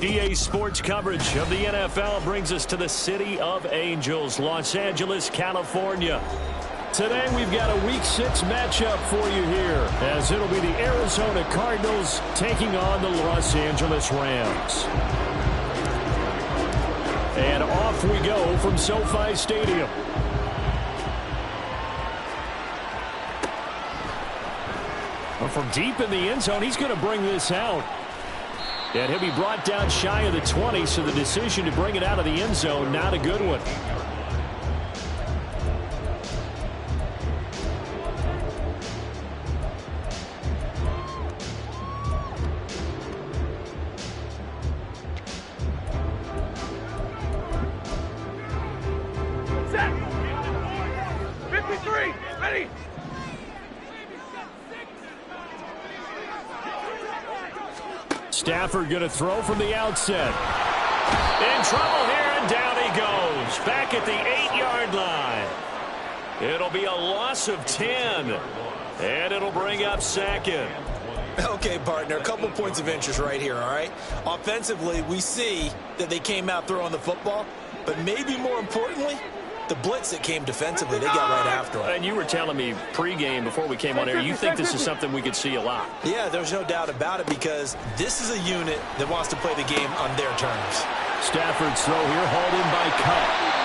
EA Sports coverage of the NFL brings us to the City of Angels, Los Angeles, California. Today we've got a Week 6 matchup for you here, as it'll be the Arizona Cardinals taking on the Los Angeles Rams. And off we go from SoFi Stadium. From deep in the end zone, he's going to bring this out. And he'll be brought down shy of the 20, so the decision to bring it out of the end zone, not a good one. Set. 53, ready. Stafford going to throw from the outset. In trouble here, and down he goes. Back at the 8-yard line. It'll be a loss of 10. And it'll bring up second. Okay, partner, a couple points of interest right here, all right? Offensively, we see that they came out throwing the football, but maybe more importantly, the blitz that came defensively, they got right after him. And you were telling me pregame before we came on air, you think this is something we could see a lot. Yeah, there's no doubt about it, because this is a unit that wants to play the game on their terms. Stafford's throw here, hauled in by Cup.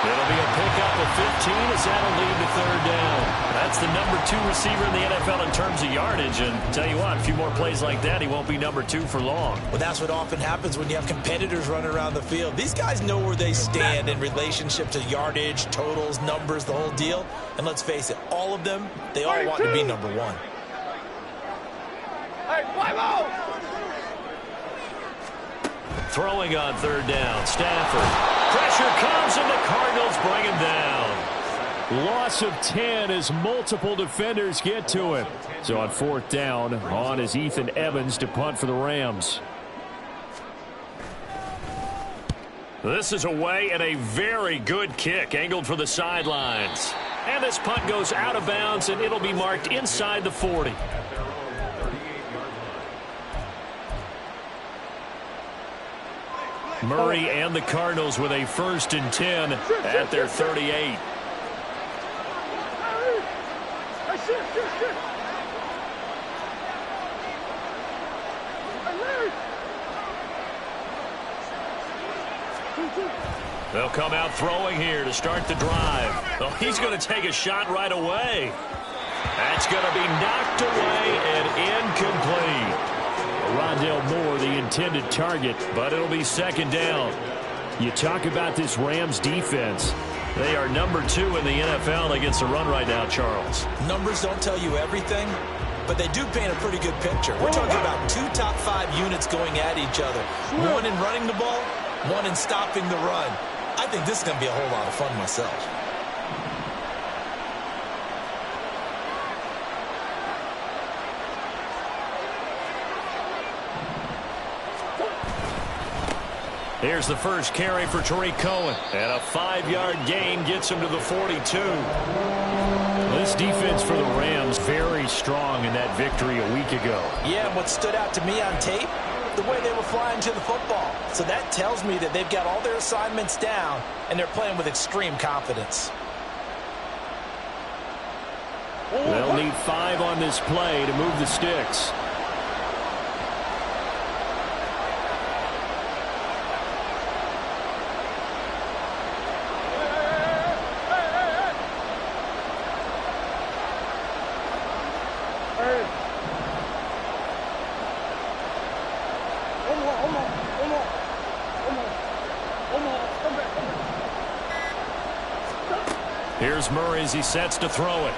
It'll be a pickup of 15 as that'll lead to third down. That's the number 2 receiver in the NFL in terms of yardage. And tell you what, a few more plays like that, he won't be number 2 for long. Well, that's what often happens when you have competitors running around the field. These guys know where they stand in relationship to yardage, totals, numbers, the whole deal. And let's face it, all of them, they all want to be number 1. Hey, 5-0. Throwing on third down, Stafford. Pressure comes, and the Cardinals bring him down. Loss of 10 as multiple defenders get to him. So on fourth down, on is Ethan Evans to punt for the Rams. This is away, and a very good kick angled for the sidelines. And this punt goes out of bounds, and it'll be marked inside the 40. Murray and the Cardinals with a 1st and 10 at their 38. They'll come out throwing here to start the drive. Oh, he's going to take a shot right away. That's going to be knocked away and incomplete. Rondale Moore, the intended target, but it'll be second down. You talk about this Rams defense. They are number 2 in the NFL against the run right now, Charles. Numbers don't tell you everything, but they do paint a pretty good picture. We're talking about 2 top 5 units going at each other. One in running the ball, one in stopping the run. I think this is going to be a whole lot of fun myself. Here's the first carry for Tariq Cohen. And a 5-yard gain gets him to the 42. This defense for the Rams, very strong in that victory a week ago. Yeah, and what stood out to me on tape, the way they were flying to the football. So that tells me that they've got all their assignments down, and they're playing with extreme confidence. They'll need 5 on this play to move the sticks. Here's Murray as he sets to throw it.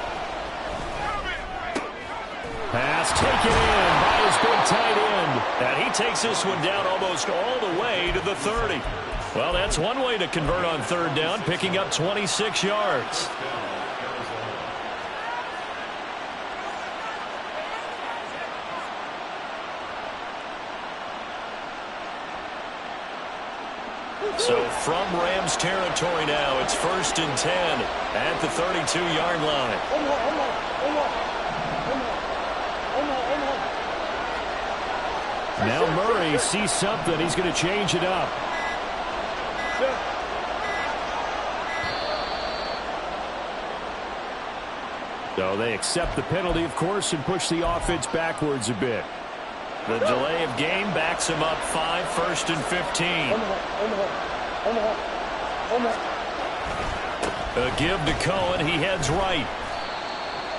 Pass taken in by his big tight end. And he takes this one down almost all the way to the 30. Well, that's one way to convert on third down, picking up 26 yards. So from Rams territory now, it's 1st and 10 at the 32-yard line. Now Murray sees something. He's going to change it up. So they accept the penalty, of course, and push the offense backwards a bit. The delay of game backs him up 5, 1st and 15. A give to Cohen. He heads right.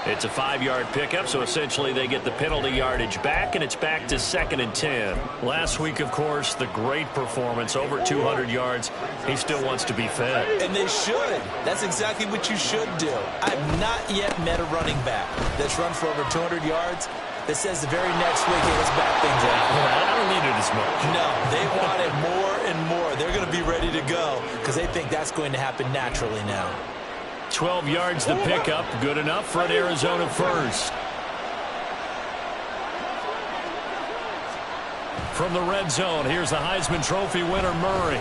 It's a 5-yard pickup, so essentially they get the penalty yardage back, and it's back to 2nd and 10. Last week, of course, the great performance, over 200 yards. He still wants to be fed. And they should. That's exactly what you should do. I've not yet met a running back that's run for over 200 yards that says the very next week, hey, let's back things up. I don't need it as much. No, they want it more and more. They're going to be ready to go because they think that's going to happen naturally now. 12 yards the pickup. Good enough for an Arizona first. From the red zone, here's the Heisman Trophy winner, Murray.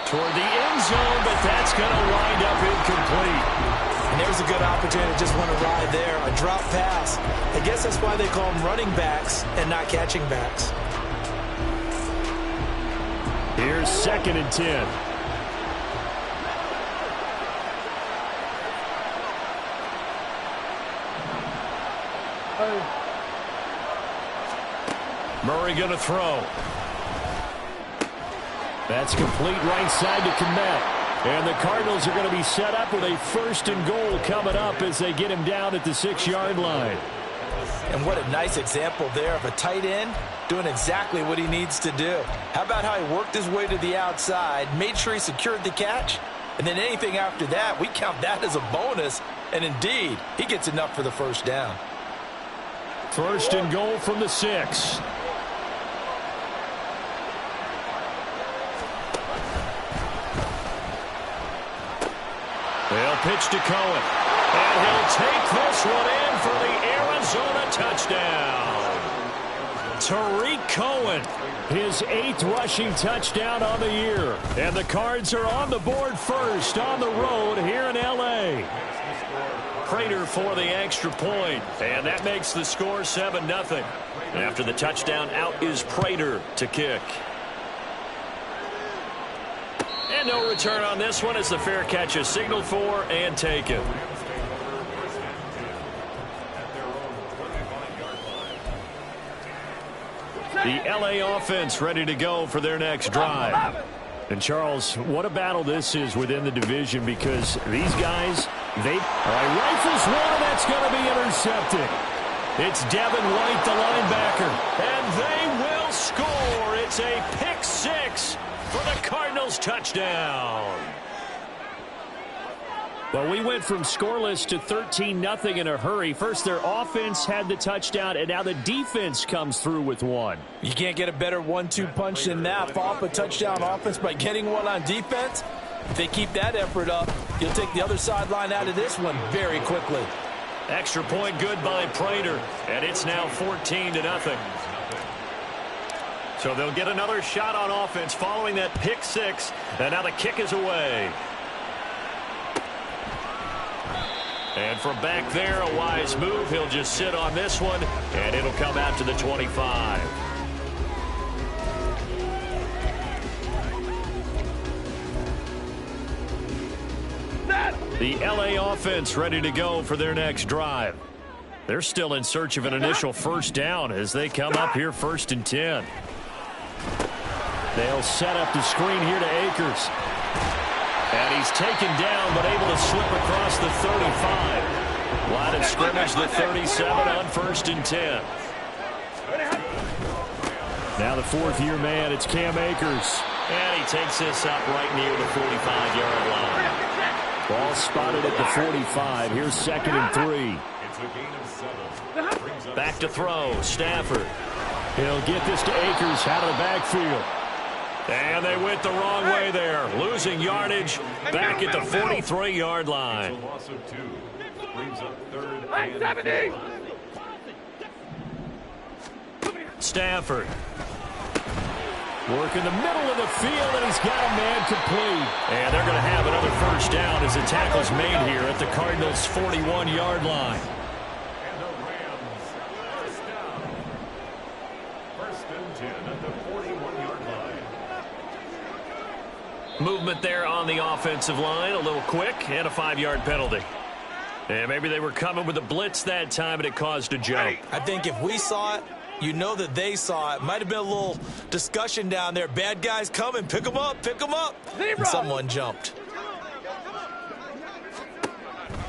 Toward the end zone, but that's going to wind up incomplete. And there's a good opportunity to just want to ride there. A drop pass. I guess that's why they call them running backs and not catching backs. Here's 2nd and 10. Murray going to throw. That's complete right side to Kmet. And the Cardinals are going to be set up with a 1st and goal coming up as they get him down at the 6-yard line. And what a nice example there of a tight end doing exactly what he needs to do. How about how he worked his way to the outside, made sure he secured the catch, and then anything after that, we count that as a bonus. And indeed, he gets enough for the first down. 1st and goal from the 6. They'll pitch to Cohen. And he'll take this one in for the Arizona touchdown. Tariq Cohen, his 8th rushing touchdown on the year. And the Cards are on the board first on the road here in L.A. Prater for the extra point. And that makes the score 7-0. After the touchdown, out is Prater to kick. And no return on this one as the fair catch is signaled for and taken. The L.A. offense ready to go for their next drive. And, Charles, what a battle this is within the division because these guys, all right, rifles one, that's going to be intercepted. It's Devin White, the linebacker, and they will score. It's a pick 6 for the Cardinals touchdown. Well, we went from scoreless to 13-0 in a hurry. First, their offense had the touchdown, and now the defense comes through with one. You can't get a better 1-2 punch than that. Follow up a touchdown offense by getting one on defense. If they keep that effort up, you'll take the other sideline out of this one very quickly. Extra point good by Prater, and it's now 14-0. So they'll get another shot on offense following that pick 6, and now the kick is away. And from back there, a wise move. He'll just sit on this one, and it'll come out to the 25. The L.A. offense ready to go for their next drive. They're still in search of an initial first down as they come up here 1st and 10. They'll set up the screen here to Akers. And he's taken down, but able to slip across the 35. Line of scrimmage, the 37 on 1st and 10. Now the 4th-year man, it's Cam Akers. And he takes this up right near the 45-yard line. Ball spotted at the 45. Here's 2nd and 3. Back to throw, Stafford. He'll get this to Akers out of the backfield. And they went the wrong way there. Losing yardage back at the 43-yard line. Stafford. Work in the middle of the field, and he's got a man complete. And they're going to have another first down as the tackle's made here at the Cardinals' 41-yard line. Movement there on the offensive line, a little quick, and a 5-yard penalty. And maybe they were coming with a blitz that time, and it caused a jump. I think if we saw it, you know that they saw it. Might have been a little discussion down there. Bad guys coming. Pick them up. Pick them up. And someone jumped.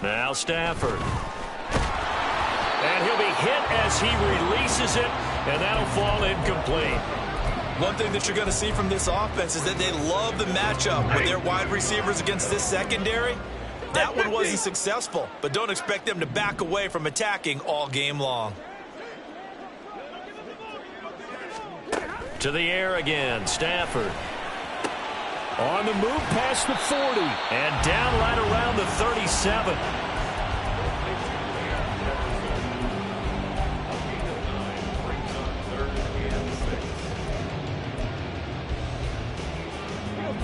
Now Stafford. And he'll be hit as he releases it, and that'll fall incomplete. One thing that you're going to see from this offense is that they love the matchup with their wide receivers against this secondary. That one wasn't successful, but don't expect them to back away from attacking all game long. To the air again, Stafford. On the move past the 40. And down right around the 37.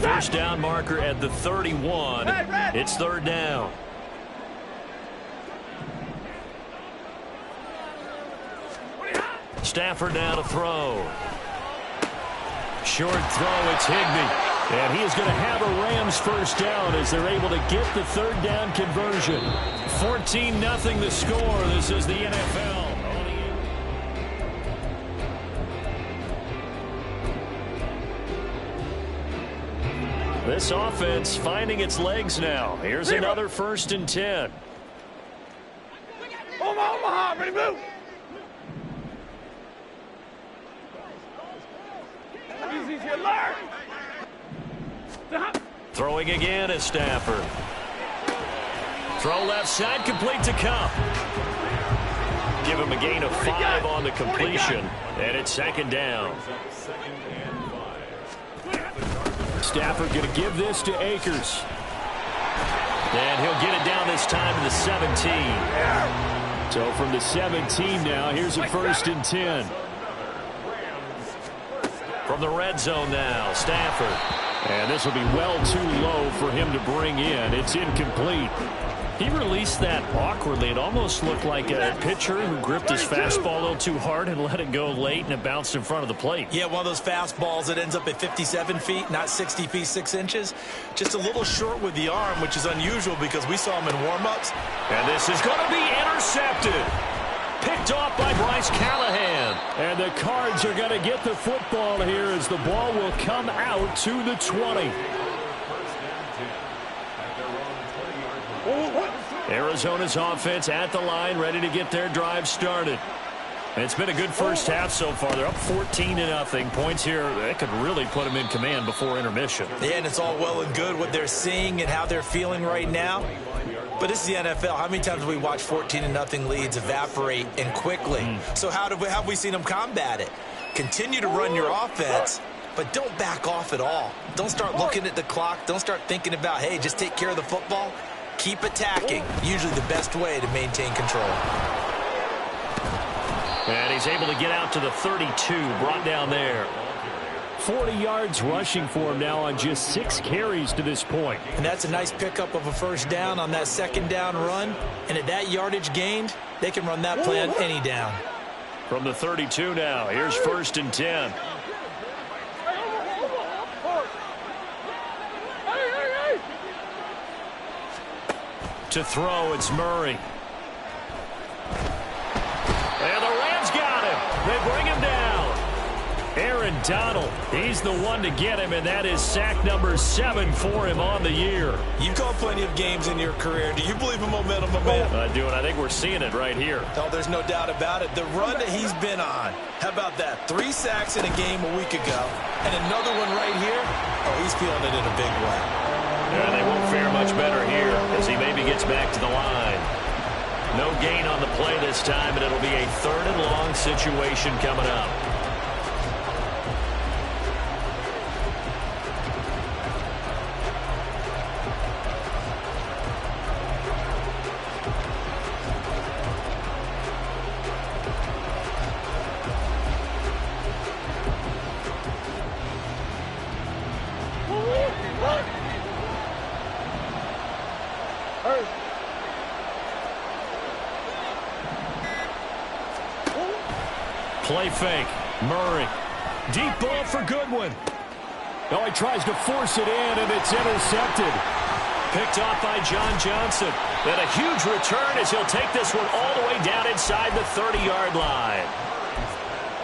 First down marker at the 31. It's third down. Stafford now to throw. Short throw, it's Higbee. And he is going to have a Rams first down as they're able to get the third down conversion. 14-0 the score. This is the NFL. This offense finding its legs now. Here's another 1st and 10. Omaha, ready to move. Easy to learn. Throwing again is Stafford. Throw left side, complete to Kupp. Give him a gain of 5 on the completion, and it's second down. Stafford going to give this to Akers. And he'll get it down this time to the 17. So from the 17 now, here's a 1st and 10. From the red zone now, Stafford. And this will be well too low for him to bring in. It's incomplete. He released that awkwardly. It almost looked like a pitcher who gripped his fastball a little too hard and let it go late, and it bounced in front of the plate. Yeah, one of those fastballs that ends up at 57 feet, not 60 feet, 6 inches. Just a little short with the arm, which is unusual because we saw him in warm-ups. And this is going to be intercepted. Picked off by Bryce Callahan. And the Cards are going to get the football here as the ball will come out to the 20. Arizona's offense at the line, ready to get their drive started. And it's been a good first half so far. They're up 14-0. Points here, that could really put them in command before intermission. Yeah, and it's all well and good what they're seeing and how they're feeling right now. But this is the NFL. How many times have we watched 14-0 leads evaporate and quickly? So how have we seen them combat it? Continue to run your offense, but don't back off at all. Don't start looking at the clock. Don't start thinking about, hey, just take care of the football. Keep attacking. Usually the best way to maintain control. And he's able to get out to the 32, brought down there. 40 yards rushing for him now on just 6 carries to this point. And that's a nice pickup of a first down on that second down run. And at that yardage gained, they can run that play on any down. From the 32 now, here's 1st and 10. To throw, it's Murray. And the Rams got him. They bring him down. Aaron Donald, he's the one to get him, and that is sack number 7 for him on the year. You've called plenty of games in your career. Do you believe in momentum, my man? I do, and I think we're seeing it right here. Oh, there's no doubt about it. The run that he's been on, how about that? 3 sacks in a game a week ago, and another one right here. Oh, he's feeling it in a big way. And they won't fare much better here as he maybe gets back to the line. No gain on the play this time, and it'll be a 3rd and long situation coming up. Play fake. Murray Deep ball for Goodwin. Oh, he tries to force it in, and it's intercepted. Picked off by John Johnson. And a huge return as he'll take this one all the way down inside the 30-yard line.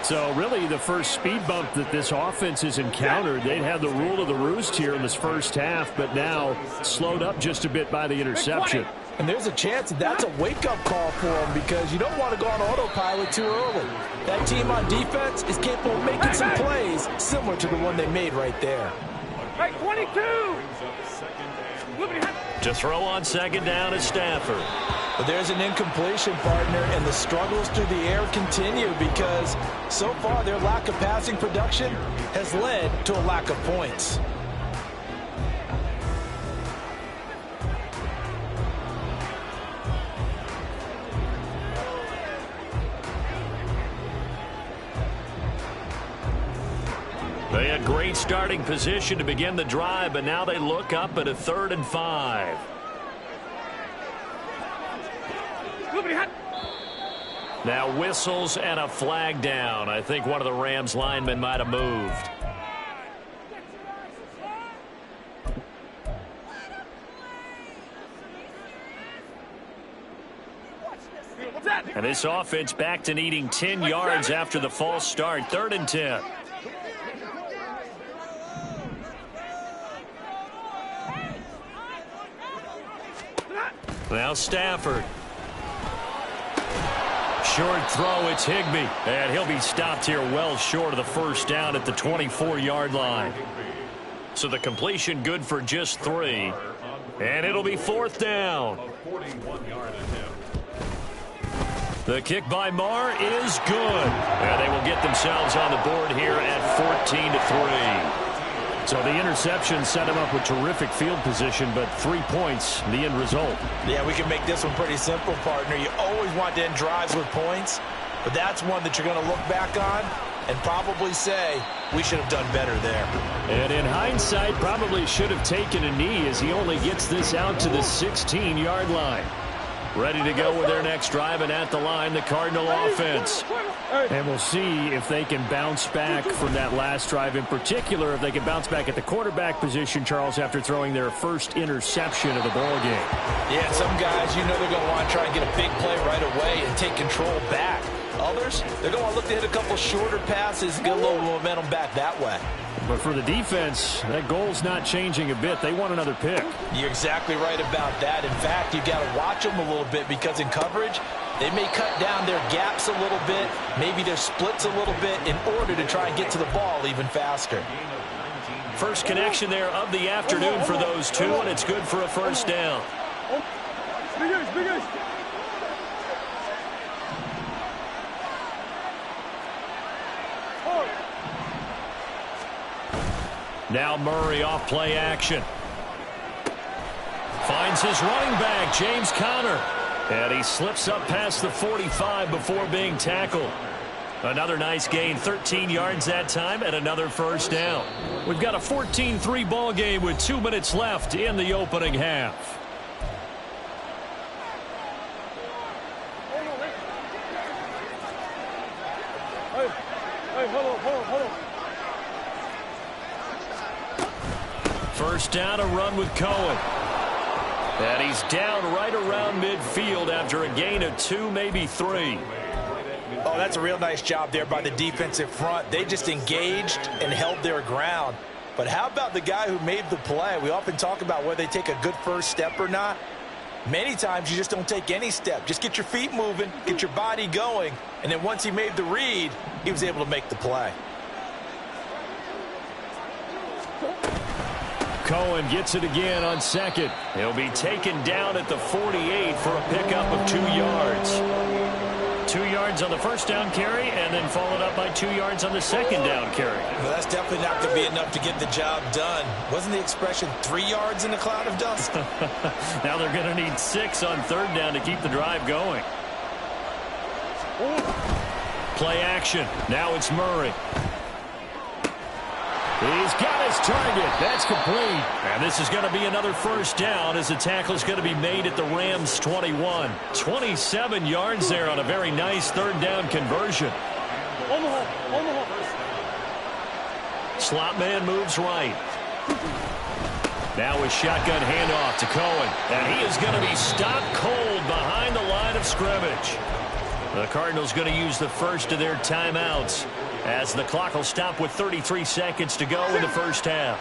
So really the first speed bump that this offense has encountered, they'd have the rule of the roost here in this first half, but now slowed up just a bit by the interception. And there's a chance that's a wake-up call for them because you don't want to go on autopilot too early. That team on defense is capable of making some plays similar to the one they made right there. Hey, 22! To throw on second down is Stafford. But there's an incompletion, partner, and the struggles through the air continue because so far their lack of passing production has led to a lack of points. They had great starting position to begin the drive, but now they look up at a 3rd and 5. Now whistles and a flag down. I think one of the Rams linemen might have moved. And this offense back to needing 10 yards after the false start. 3rd and 10. Now Stafford. Short throw, it's Higbee. And he'll be stopped here well short of the first down at the 24-yard line. So the completion good for just 3. And it'll be 4th down. The kick by Marr is good. And they will get themselves on the board here at 14-3. So the interception set him up with terrific field position, but 3 points, the end result. Yeah, we can make this one pretty simple, partner. You always want to end drives with points, but that's one that you're going to look back on and probably say, we should have done better there. And in hindsight, probably should have taken a knee as he only gets this out to the 16-yard line. Ready to go with their next drive, and at the line, the Cardinal offense. And we'll see if they can bounce back from that last drive, in particular, if they can bounce back at the quarterback position, Charles, after throwing their first interception of the ball game. Yeah, some guys, you know they're going to want to try and get a big play right away and take control back. Others, they're going to look to hit a couple shorter passes and get a little momentum back that way. But for the defense, that goal's not changing a bit. They want another pick. You're exactly right about that. In fact, you've got to watch them a little bit because in coverage, they may cut down their gaps a little bit, maybe their splits a little bit in order to try and get to the ball even faster. First connection there of the afternoon for those two, and it's good for a first down. Now Murray off play action. Finds his running back, James Conner. And he slips up past the 45 before being tackled. Another nice gain, 13 yards that time, and another first down. We've got a 14-3 ball game with 2 minutes left in the opening half. Hold on. First down, a run with Cohen. And he's down right around midfield after a gain of 2, maybe 3. Oh, that's a real nice job there by the defensive front. They just engaged and held their ground. But how about the guy who made the play? We often talk about whether they take a good first step or not. Many times you just don't take any step. Just get your feet moving, get your body going, and then once he made the read, he was able to make the play. Cohen gets it again on second. He'll be taken down at the 48 for a pickup of 2 yards. 2 yards on the first down carry, and then followed up by 2 yards on the second down carry. Well, that's definitely not going to be enough to get the job done. Wasn't the expression 3 yards in a cloud of dust? Now they're going to need 6 on third down to keep the drive going. Play action. Now it's Murray. He's got his target. That's complete. And this is going to be another first down as the tackle is going to be made at the Rams' 21. 27 yards there on a very nice third down conversion. Slot man moves right. Now a shotgun handoff to Cohen. And he is going to be stopped cold behind the line of scrimmage. The Cardinals going to use the first of their timeouts as the clock will stop with 33 seconds to go in the first half.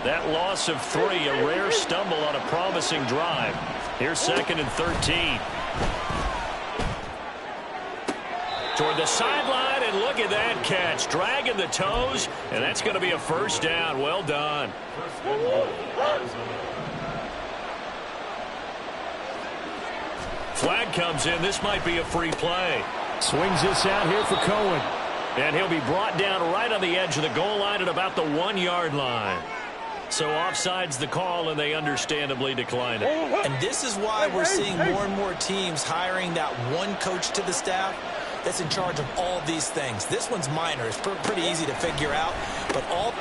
That loss of 3, a rare stumble on a promising drive. Here's 2nd and 13. Toward the sideline, and look at that catch. Dragging the toes, and that's going to be a first down. Well done. Flag comes in. This might be a free play. Swings this out here for Cohen. And he'll be brought down right on the edge of the goal line at about the 1-yard line. So offside's the call, and they understandably decline it. And this is why we're seeing more and more teams hiring that one coach to the staff that's in charge of all these things. This one's minor. It's pretty easy to figure out. But all...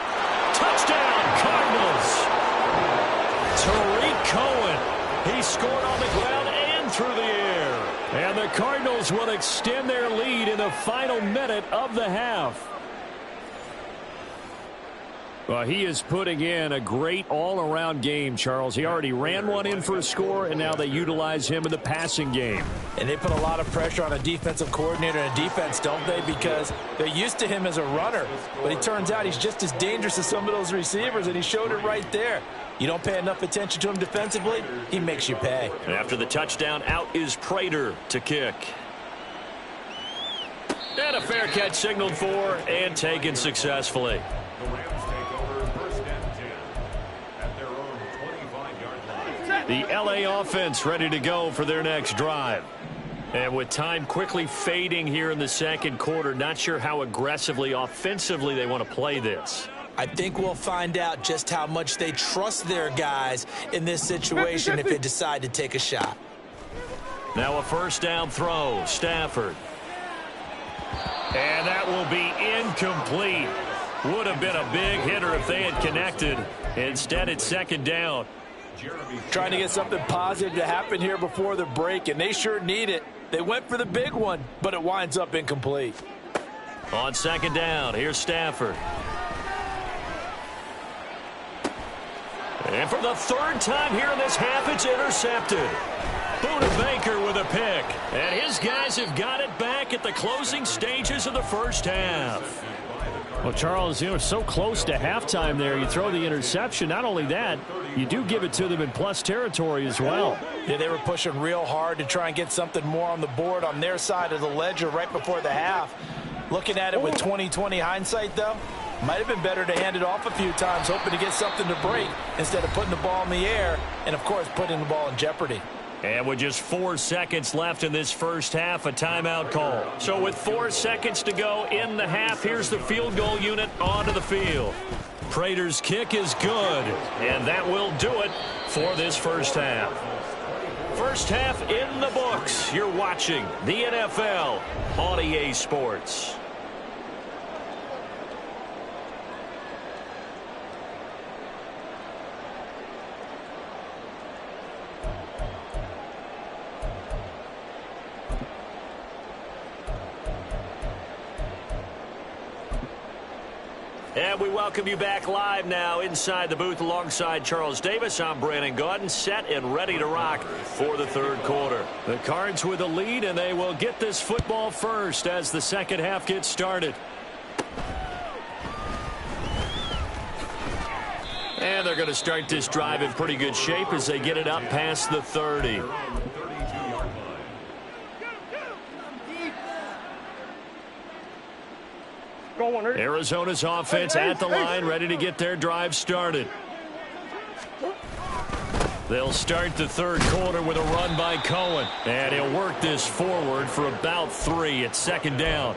Touchdown, Cardinals! Tariq Cohen. He scored on the ground and through the air. And the Cardinals will extend their lead in the final minute of the half. Well, he is putting in a great all-around game, Charles. He already ran one in for a score, and now they utilize him in the passing game. And they put a lot of pressure on a defensive coordinator and defense, don't they? Because they're used to him as a runner. But it turns out he's just as dangerous as some of those receivers, and he showed it right there. You don't pay enough attention to him defensively, he makes you pay. And after the touchdown, out is Prater to kick. And a fair catch signaled for and taken successfully. The LA offense ready to go for their next drive. And with time quickly fading here in the second quarter, not sure how aggressively, offensively they want to play this. I think we'll find out just how much they trust their guys in this situation if they decide to take a shot. Now a first down throw, Stafford. And that will be incomplete. Would have been a big hitter if they had connected. Instead, it's second down. Trying to get something positive to happen here before the break, and they sure need it. They went for the big one, but it winds up incomplete. On second down, here's Stafford. And for the third time here in this half, it's intercepted. Buda Baker with a pick. And his guys have got it back at the closing stages of the first half. Well, Charles, you know, so close to halftime there. You throw the interception. Not only that, you do give it to them in plus territory as well. Yeah, they were pushing real hard to try and get something more on the board on their side of the ledger right before the half. Looking at it with 20/20 hindsight, though, might have been better to hand it off a few times, hoping to get something to break instead of putting the ball in the air and, of course, putting the ball in jeopardy. And with just 4 seconds left in this first half, a timeout call. So with 4 seconds to go in the half, here's the field goal unit onto the field. Prater's kick is good, and that will do it for this first half. First half in the books. You're watching the NFL on EA Sports. And we welcome you back live now inside the booth alongside Charles Davis. I'm Brandon Gaudin, set and ready to rock for the third quarter. The Cards with a lead, and they will get this football first as the second half gets started. And they're going to start this drive in pretty good shape as they get it up past the 30. Arizona's offense at the line, ready to get their drive started. They'll start the third quarter with a run by Cohen. And he'll work this forward for about 3. It's second down.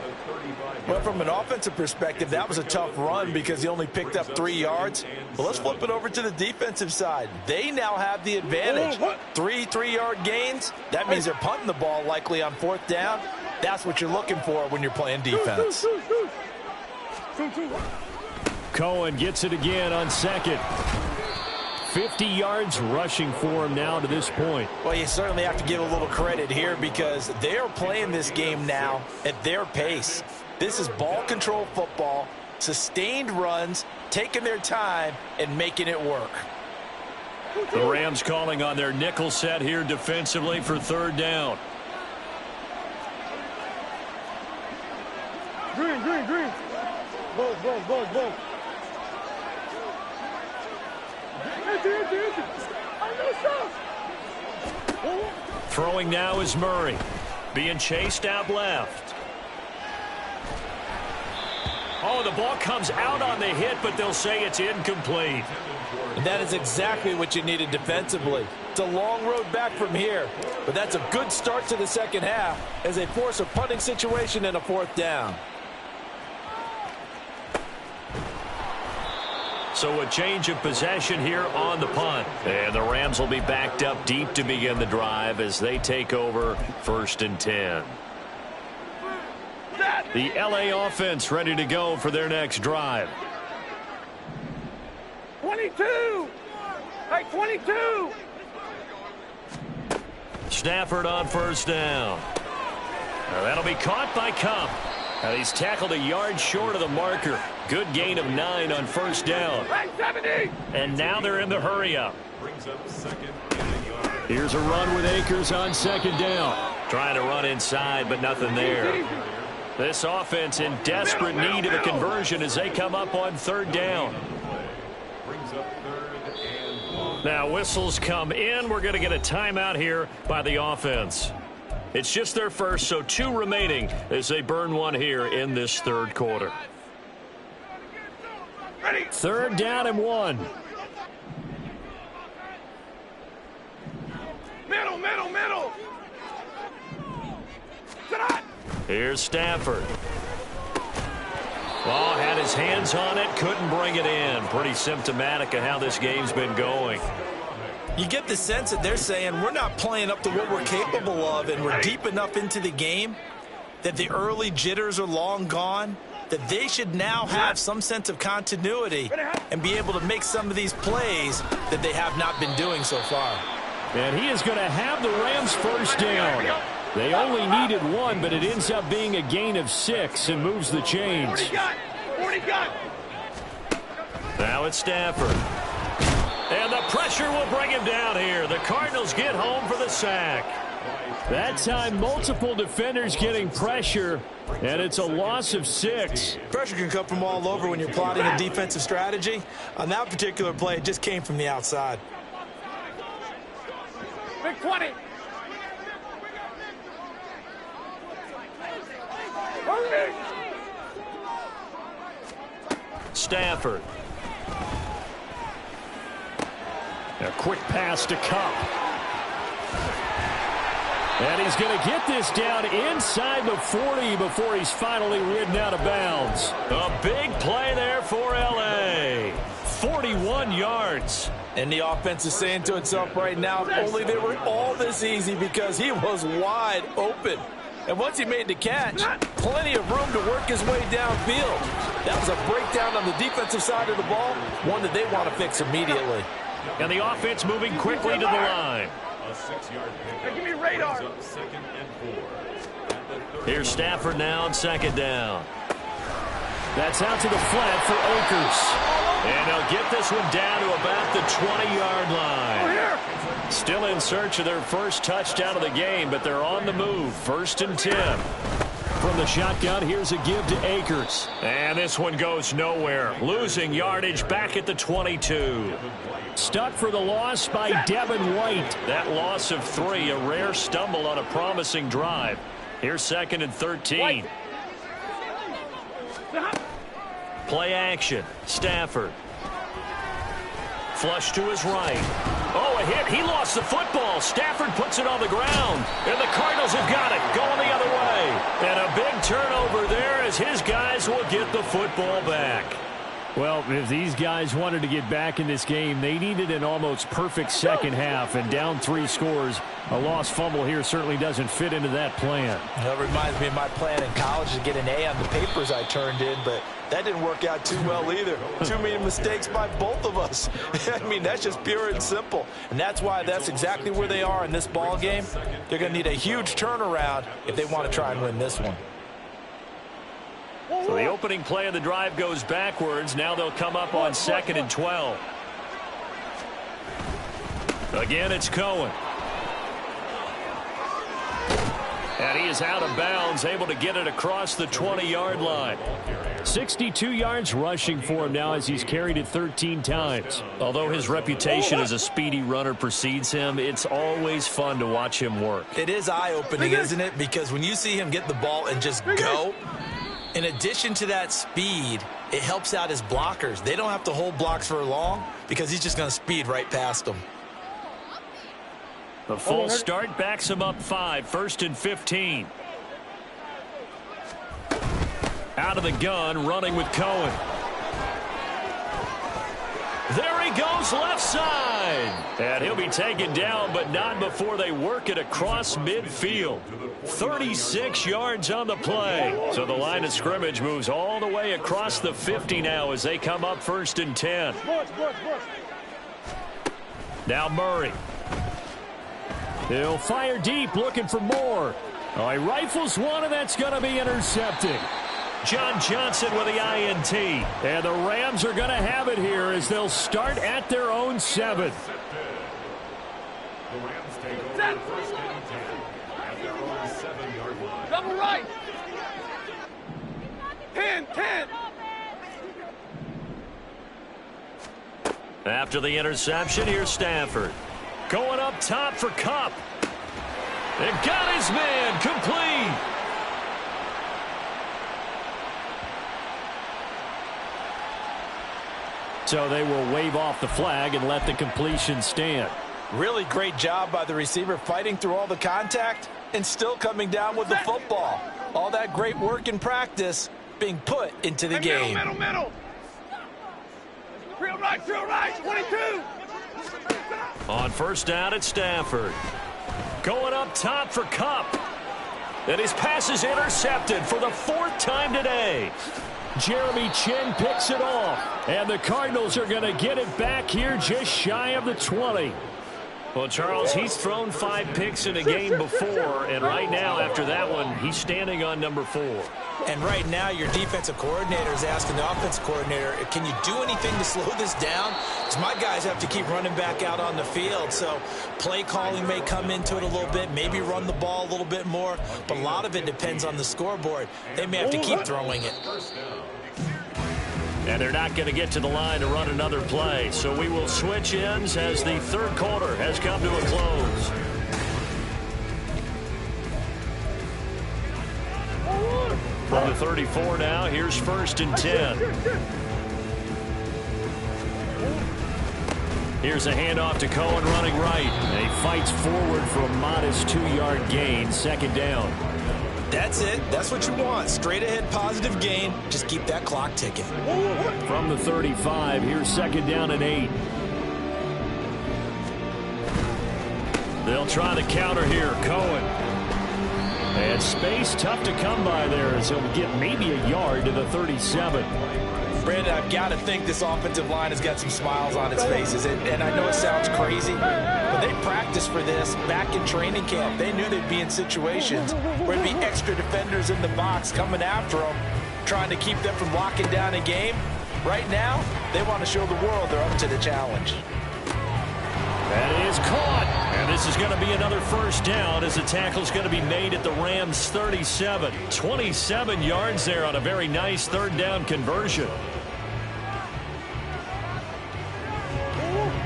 Well, from an offensive perspective, that was a tough run because he only picked up 3 yards. But let's flip it over to the defensive side. They now have the advantage. 3 3-yard gains. That means they're punting the ball likely on 4th down. That's what you're looking for when you're playing defense. Cohen gets it again on second. 50 yards rushing for him now to this point. Well, you certainly have to give a little credit here because they're playing this game now at their pace. This is ball control football. Sustained runs, taking their time, and making it work. The Rams calling on their nickel set here defensively for third down. Green. Both. Throwing now is Murray. Being chased out left. Oh, the ball comes out on the hit, but they'll say it's incomplete. And that is exactly what you needed defensively. It's a long road back from here, but that's a good start to the second half as they force a punting situation and a fourth down. So a change of possession here on the punt. And the Rams will be backed up deep to begin the drive as they take over 1st and 10. The LA offense ready to go for their next drive. 22. Hey, 22. Stafford on first down. Now that'll be caught by Kupp. Now he's tackled a yard short of the marker. Good gain of 9 on first down. And now they're in the hurry up. Here's a run with Akers on second down. Trying to run inside, but nothing there. This offense in desperate need of a conversion as they come up on third down. Now whistles come in. We're going to get a timeout here by the offense. It's just their first, so 2 remaining as they burn one here in this third quarter. Ready. Third down and 1. Middle. Here's Stafford. Oh, had his hands on it, couldn't bring it in. Pretty symptomatic of how this game's been going. You get the sense that they're saying we're not playing up to what we're capable of, and we're deep enough into the game that the early jitters are long gone, that they should now have some sense of continuity and be able to make some of these plays that they have not been doing so far. And he is going to have the Rams first down. They only needed 1, but it ends up being a gain of 6 and moves the chains. 40 got. Now it's Stafford. And the pressure will bring him down here. The Cardinals get home for the sack. That time, multiple defenders getting pressure, and it's a loss of 6. Pressure can come from all over when you're plotting a defensive strategy. On that particular play, it just came from the outside. Big 20. Hurry. Stafford. A quick pass to Kupp. And he's going to get this down inside the 40 before he's finally ridden out of bounds. A big play there for L.A. 41 yards. And the offense is saying to itself right now, if only they were all this easy, because he was wide open. And once he made the catch, plenty of room to work his way downfield. That was a breakdown on the defensive side of the ball, one that they want to fix immediately. And the offense moving quickly to the line. Hey, give me radar. Here's Stafford now on second down. That's out to the flat for Akers. And they'll get this one down to about the 20-yard line. Still in search of their first touchdown of the game, but they're on the move. 1st and 10. From the shotgun, here's a give to Akers. And this one goes nowhere. Losing yardage back at the 22. Stuck for the loss by Devin White. That loss of 3, a rare stumble on a promising drive. Here's 2nd and 13. Play action. Stafford. Flush to his right. Oh, a hit. He lost the football. Stafford puts it on the ground. And the Cardinals have got it. Going the other way. And a big turnover there as his guys will get the football back. Well, if these guys wanted to get back in this game, they needed an almost perfect second half. And down 3 scores, a lost fumble here certainly doesn't fit into that plan. That reminds me of my plan in college to get an A on the papers I turned in, but that didn't work out too well either. Too many mistakes by both of us. I mean, that's just pure and simple. And that's why that's exactly where they are in this ball game. They're going to need a huge turnaround if they want to try and win this one. So the opening play of the drive goes backwards. Now they'll come up on 2nd and 12. Again, it's Cohen. And he is out of bounds, able to get it across the 20-yard line. 62 yards rushing for him now as he's carried it 13 times. Although his reputation as a speedy runner precedes him, it's always fun to watch him work. It is eye-opening, isn't it? Because when you see him get the ball and just go, in addition to that speed, it helps out his blockers. They don't have to hold blocks for long because he's just going to speed right past them. The false start backs him up 5, 1st and 15. Out of the gun, running with Cohen. There he goes, left side. And he'll be taken down, but not before they work it across midfield. 36 yards on the play. So the line of scrimmage moves all the way across the 50 now as they come up 1st and 10. Now Murray. He'll fire deep, looking for more. Oh, he rifles one, and that's going to be intercepted. John Johnson with the INT. And the Rams are going to have it here as they'll start at their own 7. Double right. 10. After the interception, here's Stafford. Going up top for Kupp. And got his man complete. So they will wave off the flag and let the completion stand. Really great job by the receiver fighting through all the contact and still coming down with the football. All that great work in practice being put into the game. Middle. Real right, 22. On 1st down, it's Stafford. Going up top for Kupp. And his pass is intercepted for the 4th time today. Jeremy Chin picks it off. And the Cardinals are going to get it back here just shy of the 20. Well, Charles, he's thrown 5 picks in a game before. And right now, after that one, he's standing on number 4. And right now, your defensive coordinator is asking the offensive coordinator, can you do anything to slow this down? Because my guys have to keep running back out on the field. So play calling may come into it a little bit, maybe run the ball a little bit more. But a lot of it depends on the scoreboard. They may have to keep throwing it. And they're not going to get to the line to run another play. So we will switch ends as the 3rd quarter has come to a close. From the 34 now, here's 1st and 10. Here's a handoff to Cohen running right. And he fights forward for a modest 2-yard gain, 2nd down. That's it. That's what you want. Straight ahead positive gain. Just keep that clock ticking. From the 35, here's 2nd down and 8. They'll try to counter here. Cohen. And space tough to come by there as he'll get maybe a yard to the 37. Brandon, I've got to think this offensive line has got some smiles on its faces. And I know it sounds crazy, but they practiced for this back in training camp. They knew they'd be in situations where there'd be extra defenders in the box coming after them, trying to keep them from locking down a game. Right now, they want to show the world they're up to the challenge. That is caught. And this is going to be another 1st down as the tackle is going to be made at the Rams' 37. 27 yards there on a very nice 3rd down conversion.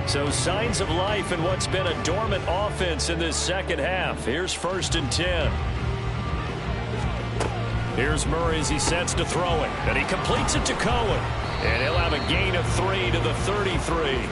So signs of life in what's been a dormant offense in this 2nd half. Here's 1st and 10. Here's Murray as he sets to throw it. And he completes it to Cohen. And he'll have a gain of 3 to the 33.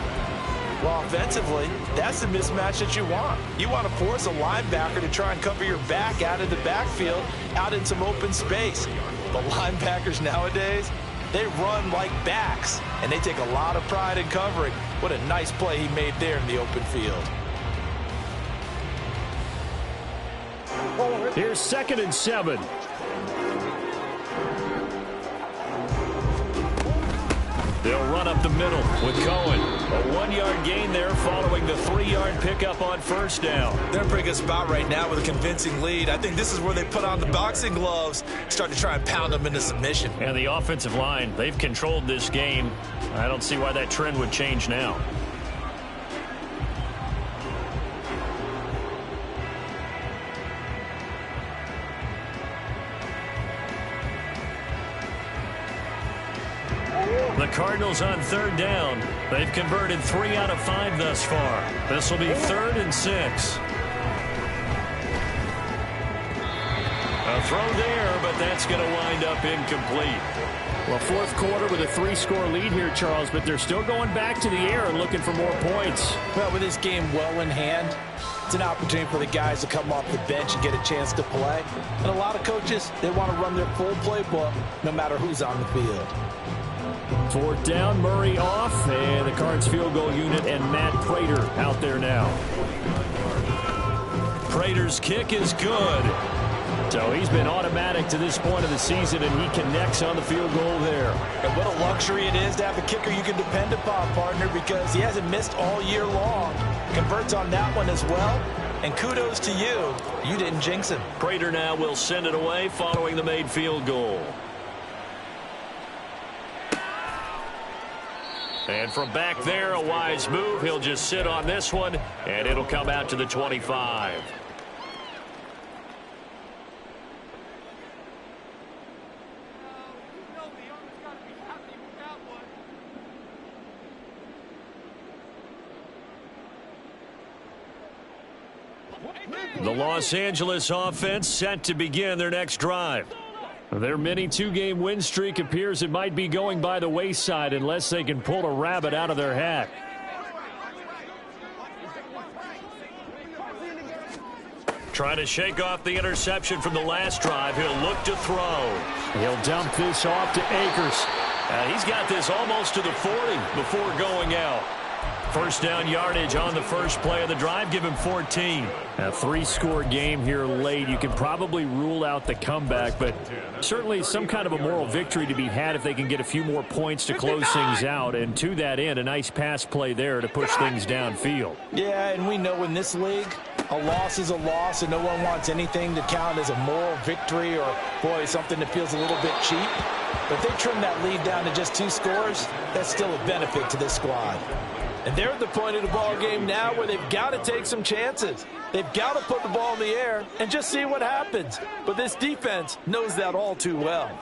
Well, offensively, that's the mismatch that you want. You want to force a linebacker to try and cover your back out of the backfield, out in some open space. The linebackers nowadays, they run like backs, and they take a lot of pride in covering. What a nice play he made there in the open field. Here's 2nd and 7. They'll run up the middle with Cohen. A 1-yard gain there following the 3-yard pickup on first down. They're in a pretty good spot right now with a convincing lead. I think this is where they put on the boxing gloves, start to try and pound them into submission. And the offensive line, they've controlled this game. I don't see why that trend would change now. The Cardinals on third down. They've converted 3 out of 5 thus far. This will be 3rd and 6. A throw there, but that's going to wind up incomplete. Well, fourth quarter with a 3-score lead here, Charles, but they're still going back to the air and looking for more points. Well, with this game well in hand, it's an opportunity for the guys to come off the bench and get a chance to play. And a lot of coaches, they want to run their full playbook no matter who's on the field. 4th down, Murray off, and the Cards field goal unit and Matt Prater out there now. Prater's kick is good. So he's been automatic to this point of the season, and he connects on the field goal there. And what a luxury it is to have a kicker you can depend upon, partner, because he hasn't missed all year long. Converts on that one as well. And kudos to you. You didn't jinx him. Prater now will send it away following the made field goal. And from back there, a wise move. He'll just sit on this one, and it'll come out to the 25. The Los Angeles offense set to begin their next drive. Their mini 2-game win streak appears it might be going by the wayside unless they can pull a rabbit out of their hat. Trying to shake off the interception from the last drive. He'll look to throw. He'll dump this off to Akers. He's got this almost to the 40 before going out. First down yardage on the first play of the drive. Give him 14. A 3-score game here late. You can probably rule out the comeback, but certainly some kind of a moral victory to be had if they can get a few more points to close things out. And to that end, a nice pass play there to push things downfield. Yeah, and we know in this league, a loss is a loss, and no one wants anything to count as a moral victory or, boy, something that feels a little bit cheap. But if they trim that lead down to just 2 scores, that's still a benefit to this squad. And they're at the point of the ball game now where they've got to take some chances. They've got to put the ball in the air and just see what happens. But this defense knows that all too well.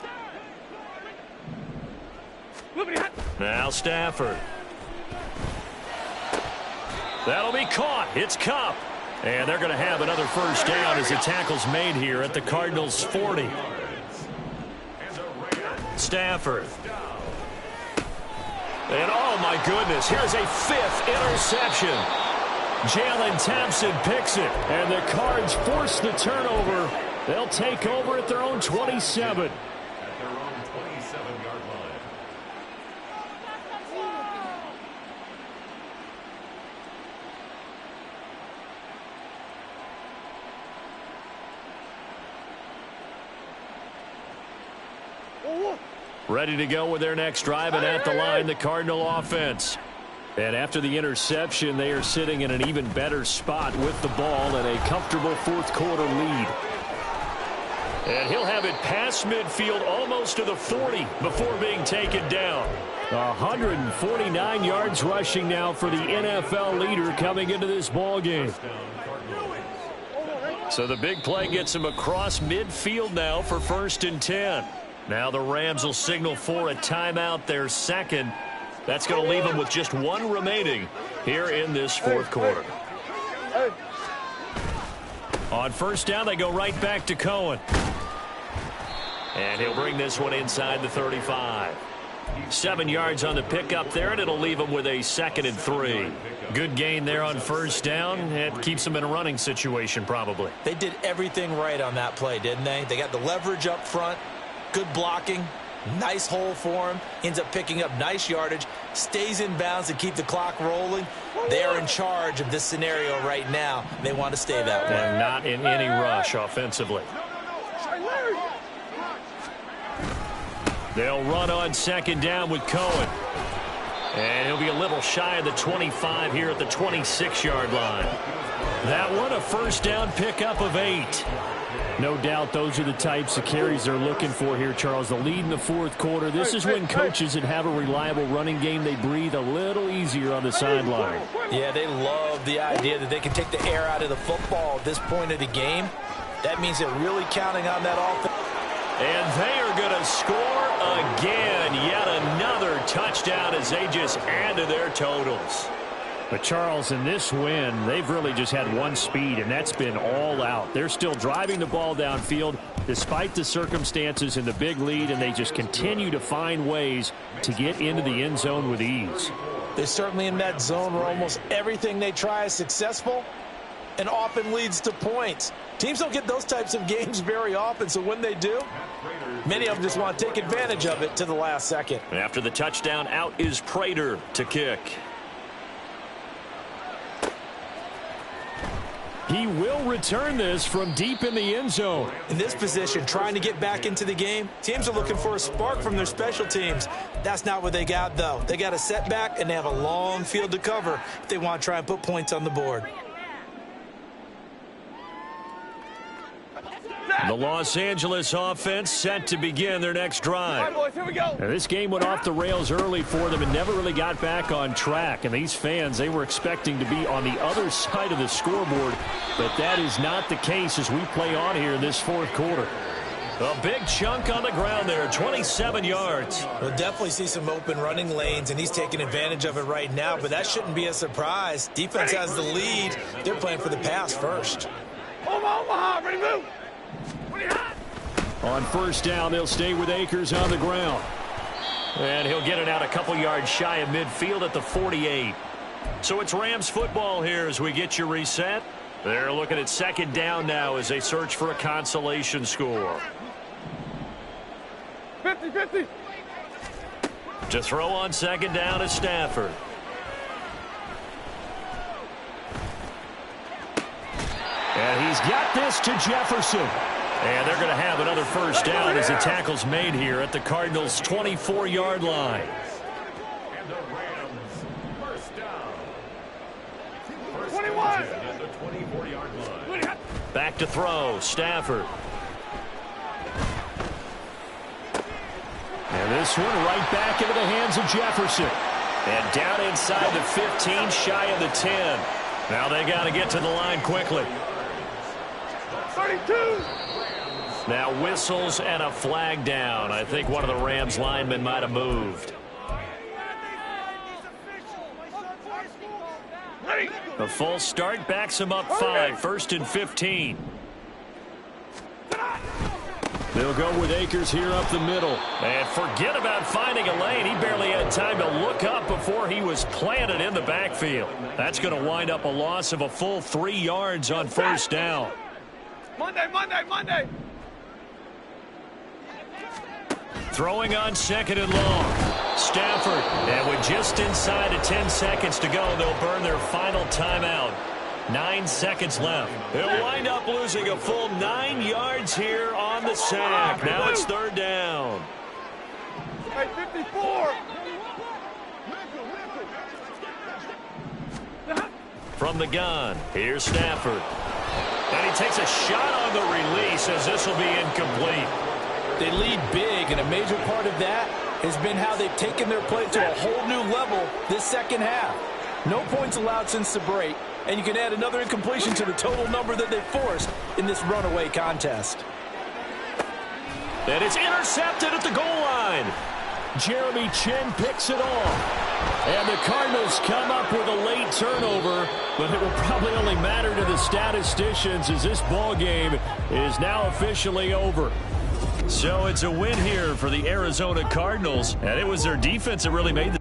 Now Stafford. That'll be caught. It's Kupp. And they're going to have another first down as the tackle's made here at the Cardinals' 40. Stafford. And, oh, my goodness, here's a 5th interception. Jalen Thompson picks it, and the Cards force the turnover. They'll take over at their own 27. At their own 27-yard line. Ready to go with their next drive, and at the line, the Cardinal offense. And after the interception, they are sitting in an even better spot with the ball and a comfortable fourth quarter lead. And he'll have it past midfield almost to the 40 before being taken down. 149 yards rushing now for the NFL leader coming into this ball game. So the big play gets him across midfield now for 1st and 10. Now the Rams will signal for a timeout, their second. That's going to leave them with just 1 remaining here in this fourth quarter. On first down, they go right back to Cohen. And he'll bring this one inside the 35. 7 yards on the pickup there, and it'll leave them with a 2nd and 3. Good gain there on first down. It keeps them in a running situation probably. They did everything right on that play, didn't they? They got the leverage up front. Good blocking, nice hole for him, ends up picking up nice yardage, stays in bounds to keep the clock rolling. They are in charge of this scenario right now. They want to stay that way. And not in any rush offensively. They'll run on second down with Cohen. And he'll be a little shy of the 25 here at the 26-yard line. That one, a first down pickup of 8. No doubt those are the types of carries they're looking for here, Charles. The lead in the fourth quarter. This is when coaches that have a reliable running game, they breathe a little easier on the sideline. Yeah, they love the idea that they can take the air out of the football at this point of the game. That means they're really counting on that offense. And they are going to score again. Yet another touchdown as they just add to their totals. But, Charles, in this win, they've really just had one speed, and that's been all out. They're still driving the ball downfield despite the circumstances in the big lead, and they just continue to find ways to get into the end zone with ease. They're certainly in that zone where almost everything they try is successful and often leads to points. Teams don't get those types of games very often, so when they do, many of them just want to take advantage of it to the last second. And after the touchdown, out is Prater to kick. He will return this from deep in the end zone. In this position, trying to get back into the game, teams are looking for a spark from their special teams. That's not what they got, though. They got a setback, and they have a long field to cover if they want to try and put points on the board. The Los Angeles offense set to begin their next drive. All right, boys, here we go. Now, this game went off the rails early for them and never really got back on track. And these fans, they were expecting to be on the other side of the scoreboard, but that is not the case as we play on here in this fourth quarter. A big chunk on the ground there, 27 yards. We'll definitely see some open running lanes, and he's taking advantage of it right now, but that shouldn't be a surprise. Defense has the lead. They're playing for the pass first. Omaha, ready to move. On first down, they'll stay with Akers on the ground. And he'll get it out a couple yards shy of midfield at the 48. So it's Rams football here as we get you reset. They're looking at second down now as they search for a consolation score. 50-50. To throw on second down is Stafford. And he's got this to Jefferson. And they're going to have another first down as the tackle's made here at the Cardinals' 24-yard line. And the Rams, first down. 21. At the 24-yard line. Back to throw, Stafford. And this one right back into the hands of Jefferson. And down inside the 15, shy of the 10. Now they got to get to the line quickly. 32. Now whistles and a flag down. I think one of the Rams linemen might have moved. The full start backs him up 5. First and 15. They'll go with Akers here up the middle. And forget about finding a lane. He barely had time to look up before he was planted in the backfield. That's going to wind up a loss of a full 3 yards on first down. Monday. Throwing on second and long. Stafford. And with just inside of 10 seconds to go, they'll burn their final timeout. 9 seconds left. They'll wind up losing a full 9 yards here on the sack. Now it's third down. Hey, 54. From the gun, here's Stafford. And he takes a shot on the release as this will be incomplete. They lead big, and a major part of that has been how they've taken their play to a whole new level this second half. No points allowed since the break, and you can add another incompletion to the total number that they forced in this runaway contest. And it's intercepted at the goal line. Jeremy Chinn picks it off. And the Cardinals come up with a late turnover, but it will probably only matter to the statisticians as this ball game is now officially over. So it's a win here for the Arizona Cardinals, and it was their defense that really made the